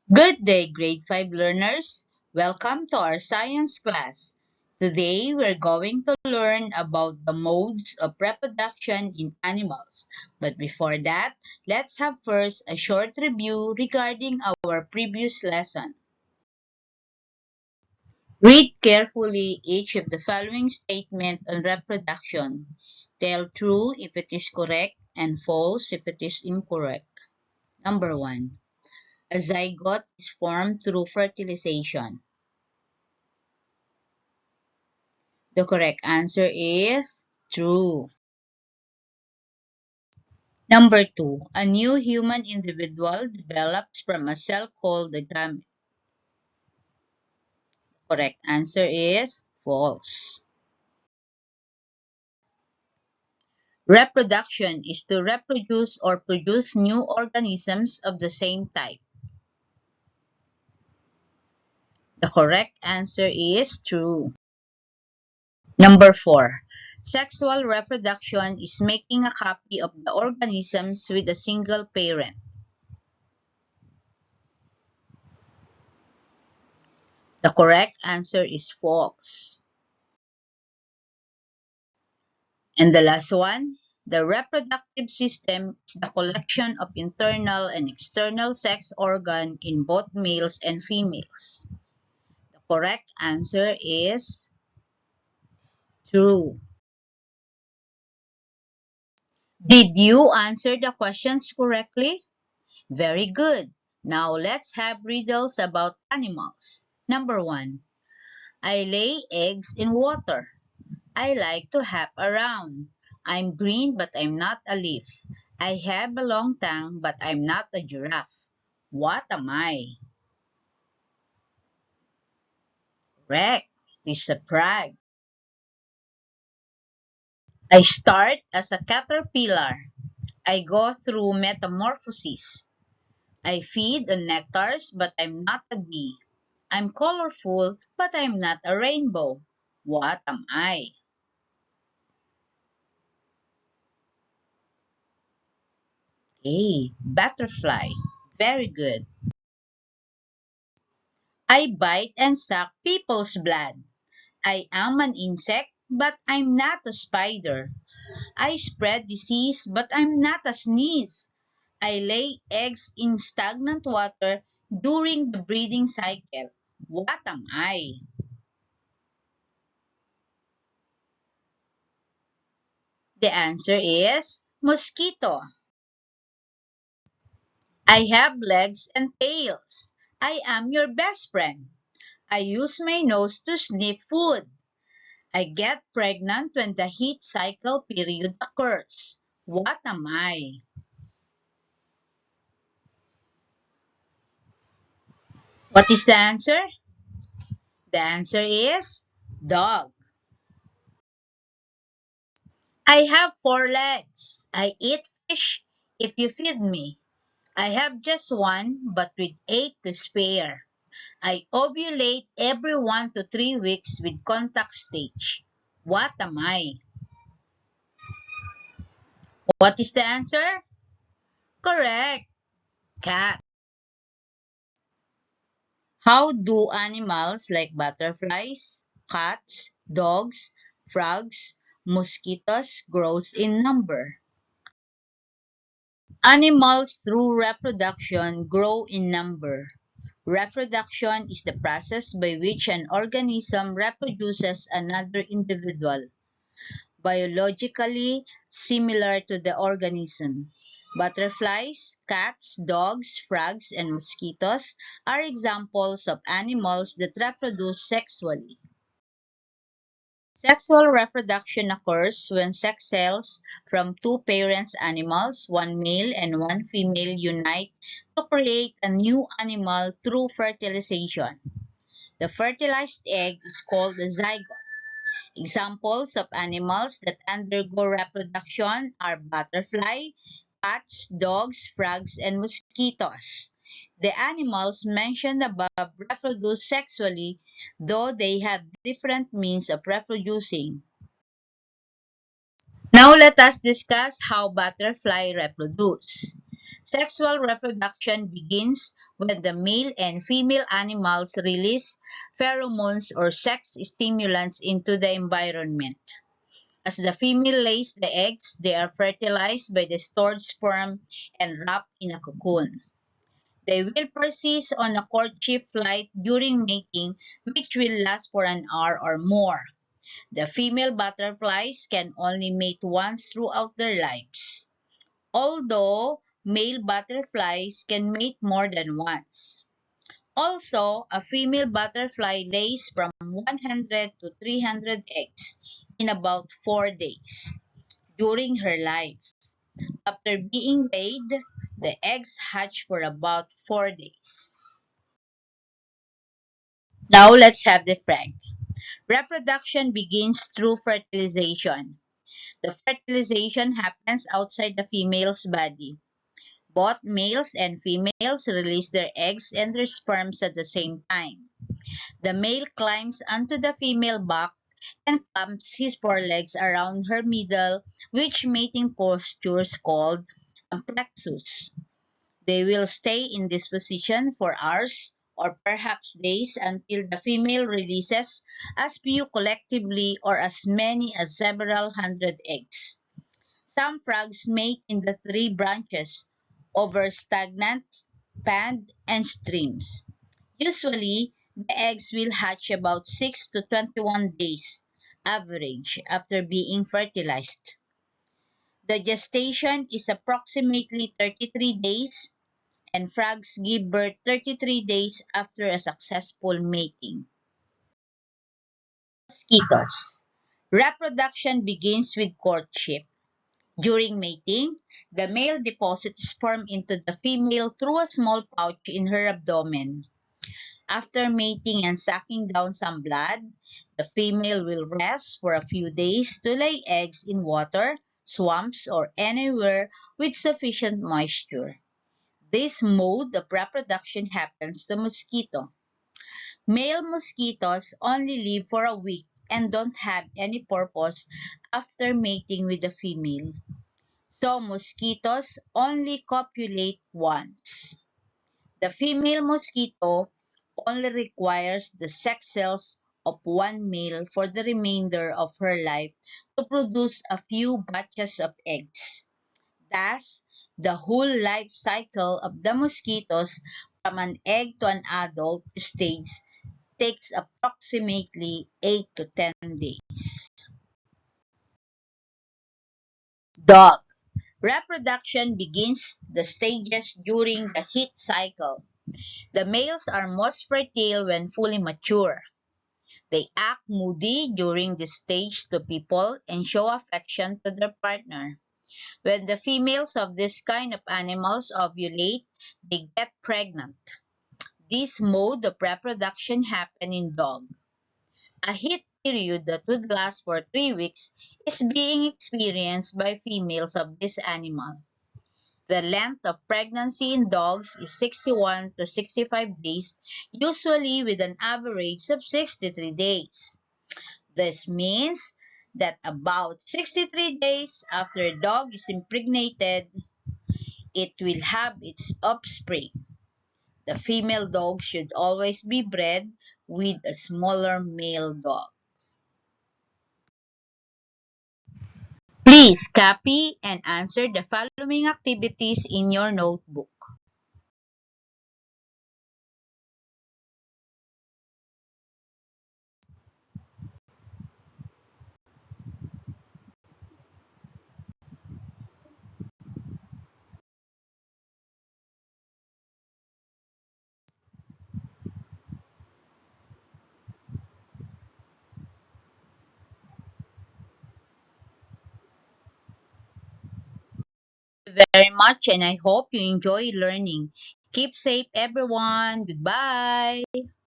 Good day, grade 5 learners. Welcome to our science class. Today, we're going to learn about the modes of reproduction in animals. But before that, let's have first a short review regarding our previous lesson. Read carefully each of the following statement on reproduction. Tell true if it is correct and false if it is incorrect. Number 1. A zygote is formed through fertilization. The correct answer is true. Number 2. A new human individual develops from a cell called the gamete. Correct answer is false. Reproduction is to reproduce or produce new organisms of the same type. The correct answer is true. Number 4. Sexual reproduction is making a copy of the organisms with a single parent. The correct answer is false. And the last one, the reproductive system is the collection of internal and external sex organ in both males and females. The correct answer is true. Did you answer the questions correctly? Very good. Now let's have riddles about animals. Number 1. I lay eggs in water. I like to hop around. I'm green but I'm not a leaf. I have a long tongue but I'm not a giraffe. What am I? Correct. It is a frog. I start as a caterpillar. I go through metamorphosis. I feed on nectars but I'm not a bee. I'm colorful but I'm not a rainbow. What am I? A butterfly. Very good. I bite and suck people's blood. I am an insect, but I'm not a spider. I spread disease, but I'm not a sneeze. I lay eggs in stagnant water during the breeding cycle. What am I? The answer is mosquito. I have legs and tails. I am your best friend. I use my nose to sniff food. I get pregnant when the heat cycle period occurs. What am I? What is the answer? The answer is dog. I have 4 legs. I eat fish if you feed me. I have just one, but with 8 to spare. I ovulate every 1 to 3 weeks with contact stage. What am I? What is the answer? Correct. Cat. How do animals like butterflies, cats, dogs, frogs, mosquitoes grow in number? Animals through reproduction grow in number. Reproduction is the process by which an organism reproduces another individual, biologically similar to the organism. Butterflies, cats, dogs, frogs, and mosquitoes are examples of animals that reproduce sexually. Sexual reproduction occurs when sex cells from two parent animals, one male and one female, unite to create a new animal through fertilization. The fertilized egg is called the zygote. Examples of animals that undergo reproduction are butterfly, cats, dogs, frogs, and mosquitoes. The animals mentioned above reproduce sexually, though they have different means of reproducing. Now let us discuss how butterfly reproduce. Sexual reproduction begins when the male and female animals release pheromones or sex stimulants into the environment. As the female lays the eggs, they are fertilized by the stored sperm and wrapped in a cocoon. They will persist on a courtship flight during mating, which will last for an hour or more. The female butterflies can only mate once throughout their lives, although male butterflies can mate more than once. Also, a female butterfly lays from 100 to 300 eggs in about 4 days during her life. After being laid, the eggs hatch for about 4 days. Now let's have the frag. Reproduction begins through fertilization. The fertilization happens outside the female's body. Both males and females release their eggs and their sperms at the same time. The male climbs onto the female back and clamps his forelegs around her middle, which mating posture is called a plexus. They will stay in this position for hours or perhaps days until the female releases as few collectively or as many as several hundred eggs. Some frogs mate in the three branches over stagnant pond and streams. Usually, the eggs will hatch about 6 to 21 days average after being fertilized. The gestation is approximately 33 days and frogs give birth 33 days after a successful mating. Mosquitoes. Reproduction begins with courtship. During mating, the male deposits sperm into the female through a small pouch in her abdomen. After mating and sucking down some blood, the female will rest for a few days to lay eggs in water, swamps, or anywhere with sufficient moisture. This mode of reproduction happens to mosquito. Male mosquitoes only live for a week and don't have any purpose after mating with the female. So mosquitoes only copulate once. The female mosquito only requires the sex cells of one male for the remainder of her life to produce a few batches of eggs. Thus, the whole life cycle of the mosquitoes from an egg to an adult stage takes approximately 8 to 10 days. Dog. Reproduction begins the stages during the heat cycle. The males are most fertile when fully mature. They act moody during this stage to people and show affection to their partner. When the females of this kind of animals ovulate, they get pregnant. This mode of reproduction happens in dogs. A heat period that would last for 3 weeks is being experienced by females of this animal. The length of pregnancy in dogs is 61 to 65 days, usually with an average of 63 days. This means that about 63 days after a dog is impregnated, it will have its offspring. The female dog should always be bred with a smaller male dog. Please copy and answer the following activities in your notebook. Thank you very much and I hope you enjoy learning. Keep safe everyone. Goodbye.